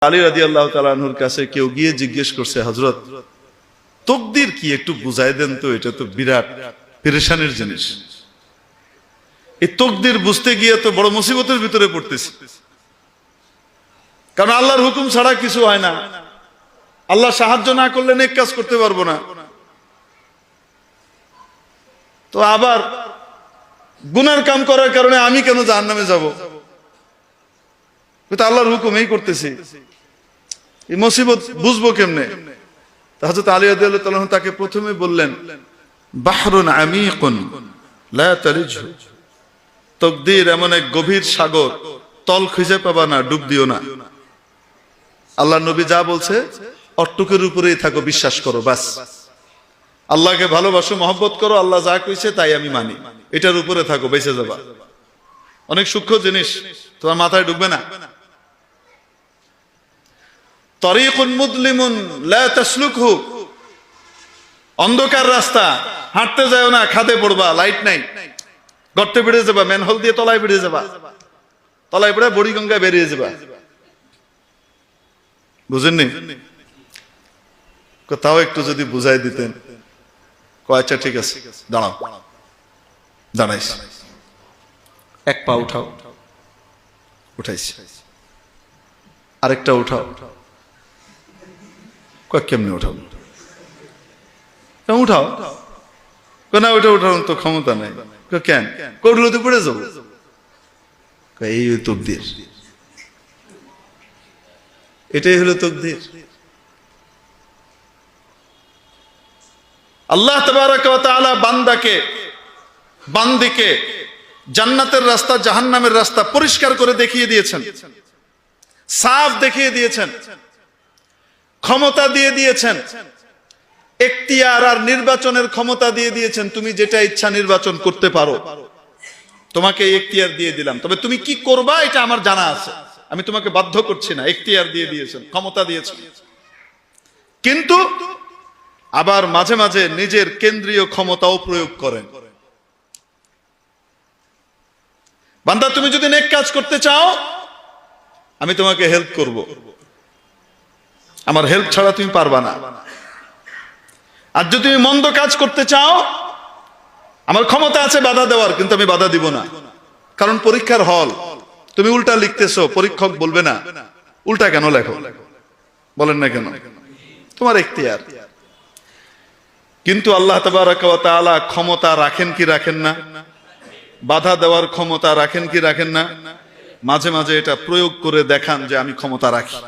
আলী রাদিয়াল্লাহু তাআলা আনহুর কাছে কেউ গিয়ে জিজ্ঞেস করছে, হযরত তাকদীর কি একটু বুঝাই দেন তো, এটা তো বিরাট পেরেশানির জিনিস। এই তাকদীর বুঝতে গিয়ে তো বড় মুসিবতের ভিতরে পড়তেছি, কারণ আল্লাহর হুকুম ছাড়া কিছু হয় না। আল্লাহ সাহায্য না করলে নেক কাজ করতে পারবো না। তো আবার গুনার কাম করার কারণে আমি কেন জাহান্নামে যাব? আল্লাহর হুকুম এই করতেছি, এই মুসিবত বুঝবো কেমনে? হযরত আলী রাদিয়াল্লাহু তাআলা তাকে প্রথমে বললেন, বাহরুন আমিকুন লা তালিজহু, তাকদীর এমন এক গভীর সাগর, তল খুঁজে পাবা না, ডুব দিও না। আল্লাহ নবী যা বলছে অট্টুকের উপরেই থাকো, বিশ্বাস করো, বাস। আল্লাহকে ভালোবাসো, মহব্বত করো, আল্লাহ যা কইছে তাই আমি মানি, এটার উপরে থাকো, বেঁচে যাবা। অনেক সূক্ষ্ম জিনিস, তোমার মাথায় ঢুকবে না। তরিকুন মুদলিমুন লা তাসলুকহু, অন্ধকার রাস্তা, হাঁটতে যাও না, খাদে পড়বা, লাইট নাই, গর্তে বেড়ে যাবা, ম্যানহোল দিয়ে তলায় বেড়ে যাবা, তলায় বেড়ে বুড়িগঙ্গায় বেরিয়ে যাবা। বুঝেননি? তাও একটু যদি বুঝাই দিতেন। আচ্ছা ঠিক আছে, দাঁড়াও। দাঁড়াইস, এক পা উঠাও, উঠাইছি, আরেকটা উঠাও। কেমনে উঠাও? উঠাও না, ওইটা উঠানোর তো ক্ষমতা নাই। কেন? করলে তো পড়ে যাবো। এই তাকদীর, এটাই হলো তাকদীর। আল্লাহ তাবারাক ওয়া তাআলা বান্দিকে জান্নাতের রাস্তা জাহান্নামের রাস্তা পরিষ্কার করে দেখিয়ে দিয়েছেন, সাফ দেখিয়ে দিয়েছেন, ক্ষমতা দিয়ে দিয়েছেন, এখতিয়ার আর নির্বাচনের ক্ষমতা দিয়ে দিয়েছেন। তুমি যেটা ইচ্ছা নির্বাচন করতে পারো, তোমাকে এখতিয়ার দিয়ে দিলাম, তবে তুমি কি করবা এটা আমার জানা আছে, আমি তোমাকে বাধ্য করছি না। এখতিয়ার দিয়ে দিয়েছেন, ক্ষমতা দিয়েছেন, কিন্তু আবার মাঝে মাঝে নিজের কেন্দ্রীয় ক্ষমতাও প্রয়োগ করেন। বান্দা, তুমি যদি নেক কাজ করতে চাও, আমি তোমাকে হেল্প করব, আমার হেল্প ছাড়া তুমি পারবা না। আর যদি তুমি মন্দ কাজ করতে চাও, আমার ক্ষমতা আছে বাধা দেওয়ার, কিন্তু আমি বাধা দিব না। কারণ পরীক্ষার হল, তুমি উল্টা লিখতেছো, পরীক্ষক বলবে না উল্টা কেন লেখো, বলেন না কেন, তোমার এখতিয়ার। কিন্তু আল্লাহ তাবারাক ওয়া তাআলা ক্ষমতা রাখেন কি রাখেন না? বাধা দেওয়ার ক্ষমতা রাখেন কি রাখেন না? মাঝে মাঝে এটা প্রয়োগ করে দেখান যে আমি ক্ষমতা রাখি।